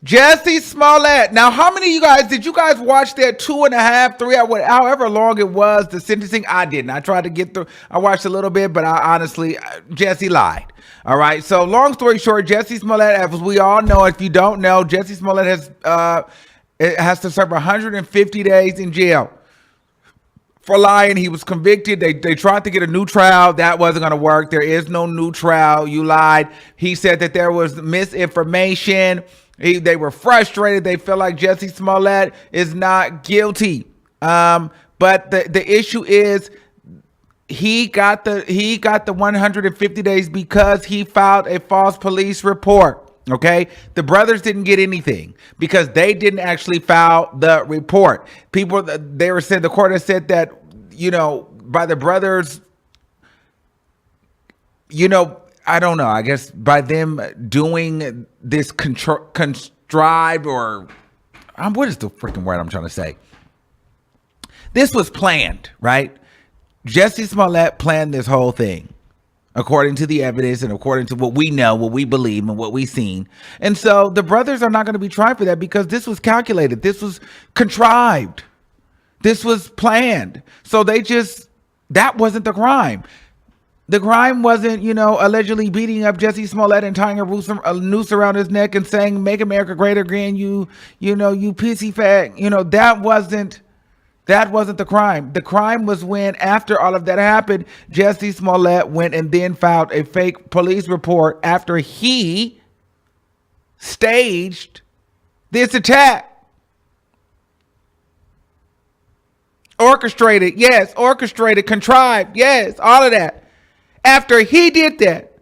Jussie Smollett. Now, how many of you guys did you guys watch that 2.5, 3 hour, however long it was, the sentencing? I didn't. I tried to get through. I watched a little bit, but I honestly, Jussie lied. All right. So, long story short, Jussie Smollett, as we all know, if you don't know, Jussie Smollett has to serve 150 days in jail for lying. He was convicted. They tried to get a new trial. That wasn't going to work. There is no new trial. You lied. He said that there was misinformation. They were frustrated. They feel like Jussie Smollett is not guilty. But the issue is he got the 150 days because he filed a false police report. Okay, the brothers didn't get anything because they didn't actually file the report. The court has said that, by the brothers, I don't know. I guess by them doing this contrived or what is the freaking word I'm trying to say? This was planned, right? Jussie Smollett planned this whole thing, according to the evidence and according to what we know, what we believe, and what we've seen. And so the brothers are not going to be tried for that because this was calculated. This was contrived. This was planned. So that wasn't the crime. The crime wasn't, allegedly beating up Jussie Smollett and tying a noose around his neck and saying, "Make America great again, you pissy fag." That wasn't the crime. The crime was when, after all of that happened, Jussie Smollett went and then filed a fake police report after he staged this attack. Orchestrated, yes. Orchestrated, contrived, yes. All of that. After he did that.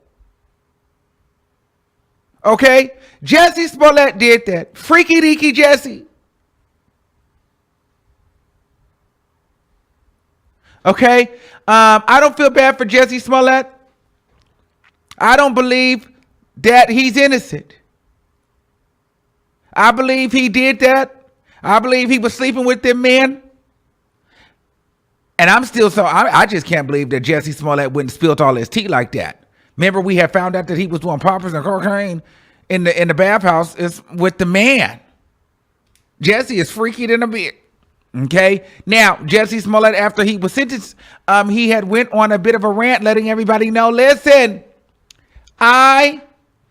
Okay? Jussie Smollett did that. Freaky deaky Jussie. Okay? I don't feel bad for Jussie Smollett. I don't believe that he's innocent. I believe he did that. I believe he was sleeping with them men. And I just can't believe that Jussie Smollett wouldn't spilt all his tea like that. Remember, we had found out that he was doing poppers and cocaine in the bathhouse with the man. Jussie is freaky than a bit. Okay. Now, Jussie Smollett, after he was sentenced, he had went on a bit of a rant, letting everybody know, listen, I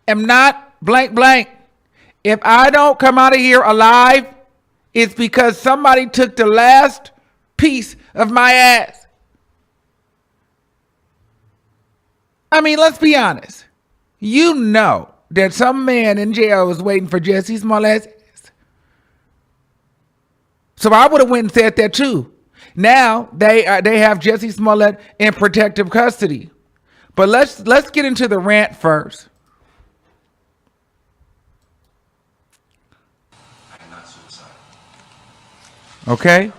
am not blank blank. If I don't come out of here alive, it's because somebody took the last piece of my ass. I mean, let's be honest. You know that some man in jail is waiting for Jussie Smollett's ass. So I would have went and said that too. Now they have Jussie Smollett in protective custody. But let's get into the rant first. I am not suicidal. Okay.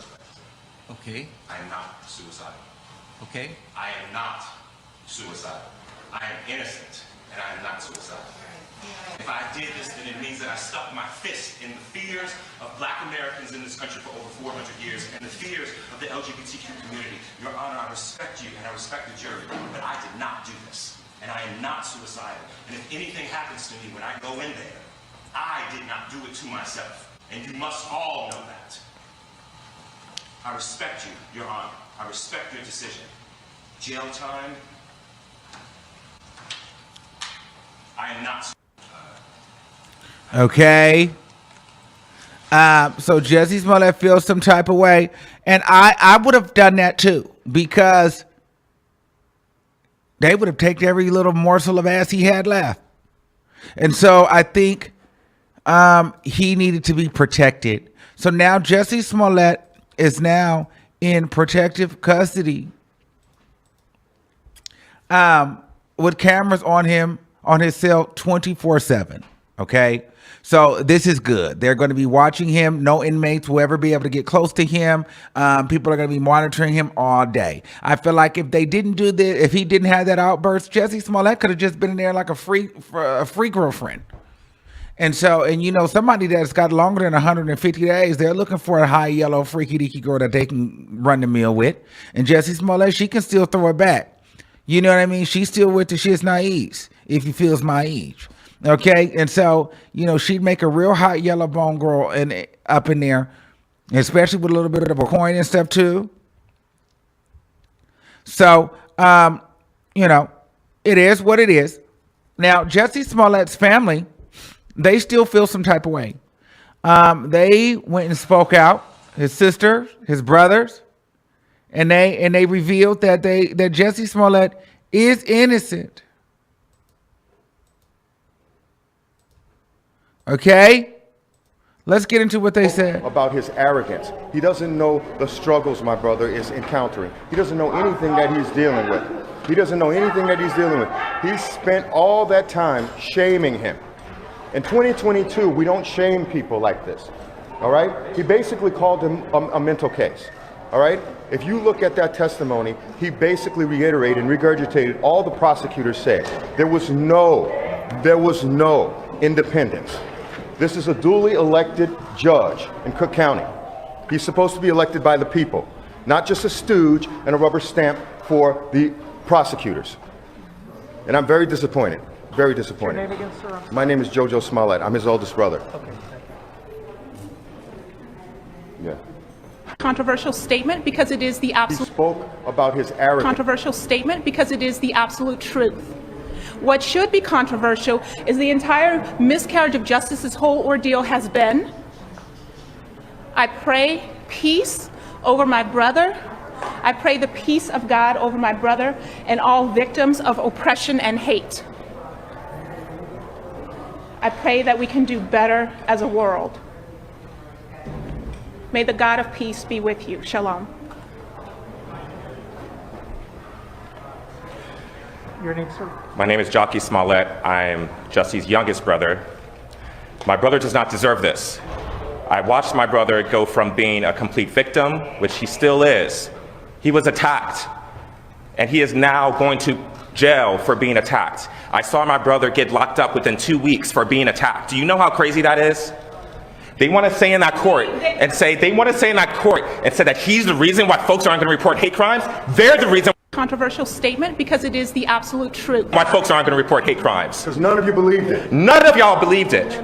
Okay. I am not suicidal. Okay. I am not suicidal. I am innocent, and I am not suicidal. If I did this, then it means that I stuck my fist in the fears of Black Americans in this country for over 400 years and the fears of the LGBTQ community. Your Honor, I respect you and I respect the jury, but I did not do this, and I am not suicidal. And if anything happens to me when I go in there, I did not do it to myself, and you must all know that. I respect you, Your Honor. I respect your decision. Jail time. I am not. Okay. So Jussie Smollett feels some type of way, and I would have done that too, because they would have taken every little morsel of ass he had left. And so I think he needed to be protected. So now Jussie Smollett is now in protective custody, with cameras on him, on his cell 24/7. Okay. So this is good. They're going to be watching him. No inmates will ever be able to get close to him. People are going to be monitoring him all day. I feel like if they didn't do this, if he didn't have that outburst, Jussie Smollett could have just been in there like a free girlfriend. And so, and somebody that's got longer than 150 days, they're looking for a high yellow freaky deaky girl that they can run the mill with. And Jussie Smollett, she can still throw it back. You know what I mean? She's still with the shit's naive, if he feels my age. Okay, and so she'd make a real hot yellow bone girl up in there, especially with a little bit of a coin and stuff too. So it is what it is. Now, Jussie Smollett's family, they still feel some type of way. They went and spoke out, his sister, his brothers, and they revealed that Jussie Smollett is innocent. Okay? Let's get into what they said. About his arrogance. He doesn't know the struggles my brother is encountering. He doesn't know anything that he's dealing with. He doesn't know anything that he's dealing with. He spent all that time shaming him. In 2022, we don't shame people like this. All right? He basically called him a mental case. All right? If you look at that testimony, he basically reiterated and regurgitated all the prosecutors said. There was no independence. This is a duly elected judge in Cook County. He's supposed to be elected by the people, not just a stooge and a rubber stamp for the prosecutors. And I'm very disappointed, very disappointed. Your name again, sir? My name is Jojo Smollett. I'm his oldest brother. Okay. Yeah. Controversial statement because it is the He absolute spoke about his arrogance. controversial statement because it is the absolute truth. What should be controversial is the entire miscarriage of justice this whole ordeal has been. I pray peace over my brother. I pray the peace of God over my brother and all victims of oppression and hate. I pray that we can do better as a world. May the God of peace be with you. Shalom. Your name, sir? My name is Jussie Smollett. I'm Jussie's youngest brother. My brother does not deserve this. I watched my brother go from being a complete victim, which he still is. He was attacked, and he is now going to jail for being attacked. I saw my brother get locked up within 2 weeks for being attacked. Do you know how crazy that is? They want to say in that court and say that he's the reason why folks aren't going to report hate crimes. They're the reason Controversial statement because it is the absolute truth. why folks aren't going to report hate crimes. Because none of you believed it. None of y'all believed it.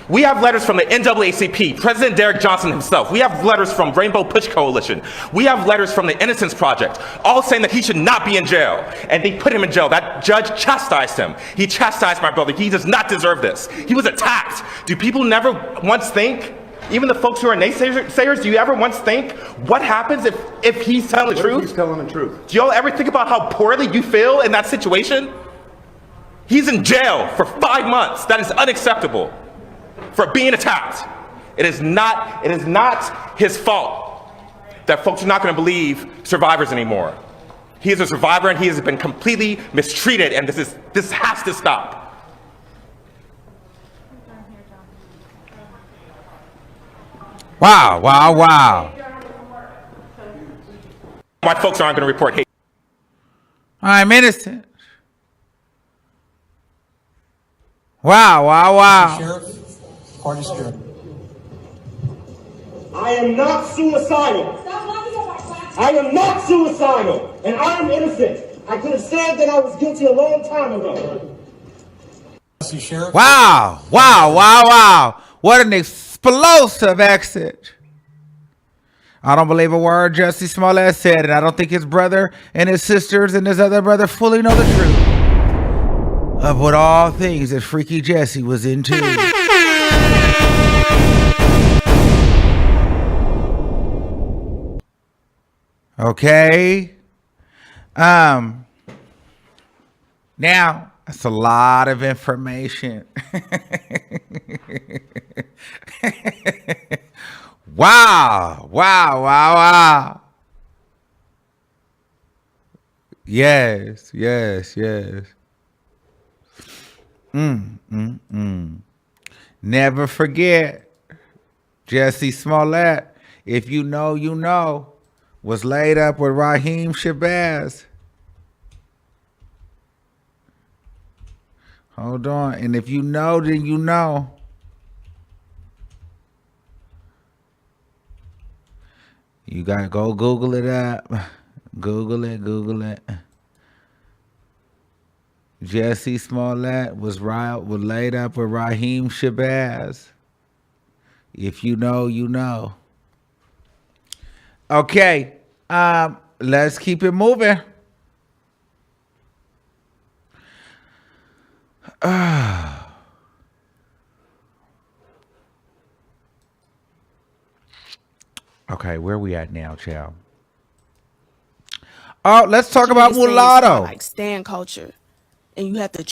We have letters from the NAACP, President Derek Johnson himself. We have letters from Rainbow Push Coalition. We have letters from the Innocence Project, all saying that he should not be in jail. And they put him in jail. That judge chastised him. He chastised my brother. He does not deserve this. He was attacked. Do people never once think, even the folks who are naysayers, do you ever once think, what happens if he's telling the truth? He's telling the truth. Do y'all ever think about how poorly you feel in that situation? He's in jail for 5 months. That is unacceptable. For being attacked. It is not his fault that folks are not going to believe survivors anymore. He is a survivor and he has been completely mistreated, and this has to stop. Wow. Why folks aren't going to report hate. I'm innocent. Wow. Sheriff, party spirit. I am not suicidal. I am not suicidal, and I am innocent. I could have said that I was guilty a long time ago. Sheriff. Wow. What an explosive exit. I don't believe a word Jussie Smollett said, and I don't think his brother and his sisters and his other brother fully know the truth of what all things that Freaky Jussie was into. Okay. Now, that's a lot of information. Wow. Yes. Never forget, Jussie Smollett, if you know, you know, was laid up with Raheem Shabazz. Hold on. And if you know, then you know. You got to go Google it up. Google it. Jussie Smollett was laid up with Raheem Shabazz. If you know, you know. Okay, let's keep it moving. Okay, where we at now, child? Oh, let's talk about These things are mulatto. like stand culture, and you have to